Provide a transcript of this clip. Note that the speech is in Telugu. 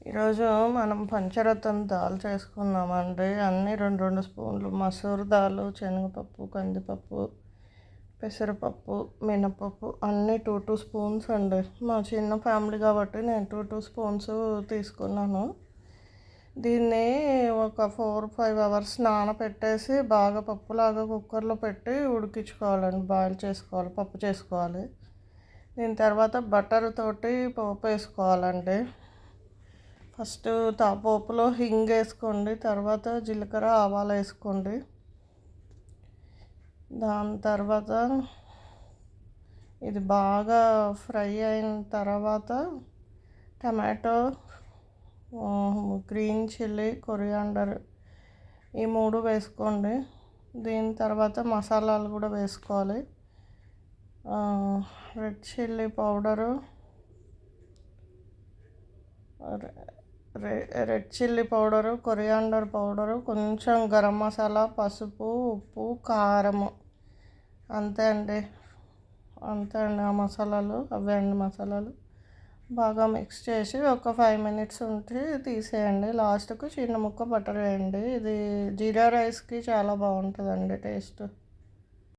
ఈరోజు మనం పంచరత్నం దాల్ చేసుకుందామండి. అన్నీ రెండు రెండు స్పూన్లు మసూర్ దాల్, శనగపప్పు, కందిపప్పు, పెసరపప్పు, మినపప్పు అన్నీ టూ టూ స్పూన్స్ అండి. మా చిన్న ఫ్యామిలీ కాబట్టి నేను టూ టూ స్పూన్స్ తీసుకున్నాను. దీన్ని ఒక 4-5 అవర్స్ నానబెట్టేసి బాగా పప్పులాగా కుక్కర్లో పెట్టి ఉడికించుకోవాలండి. బాయిల్ చేసుకోవాలి, పప్పు చేసుకోవాలి. దీని తర్వాత బటర్ తోటి పోపు వేసుకోవాలండి. ఫస్ట్ పోపులో హింగ్ వేసుకోండి, తర్వాత జీలకర్ర ఆవాలు వేసుకోండి. దాని తర్వాత ఇది బాగా ఫ్రై అయిన తర్వాత టమాటో, గ్రీన్ చిల్లీ, కొరియాండర్ ఈ 3 వేసుకోండి. దీని తర్వాత మసాలాలు కూడా వేసుకోవాలి. Red chilli powder, red chilli powder, coriander powder, కొంచెం గరం మసాలా, పసుపు, ఉప్పు, కారము, అంతే అండి. ఆ మసాలాలు అవే అండి. మసాలాలు బాగా మిక్స్ చేసి ఒక 5 మినిట్స్ ఉంచి తీసేయండి. లాస్ట్కు చిన్న ముక్క బటర్ వేయండి. ఇది జీరా రైస్కి చాలా బాగుంటుందండి టేస్ట్.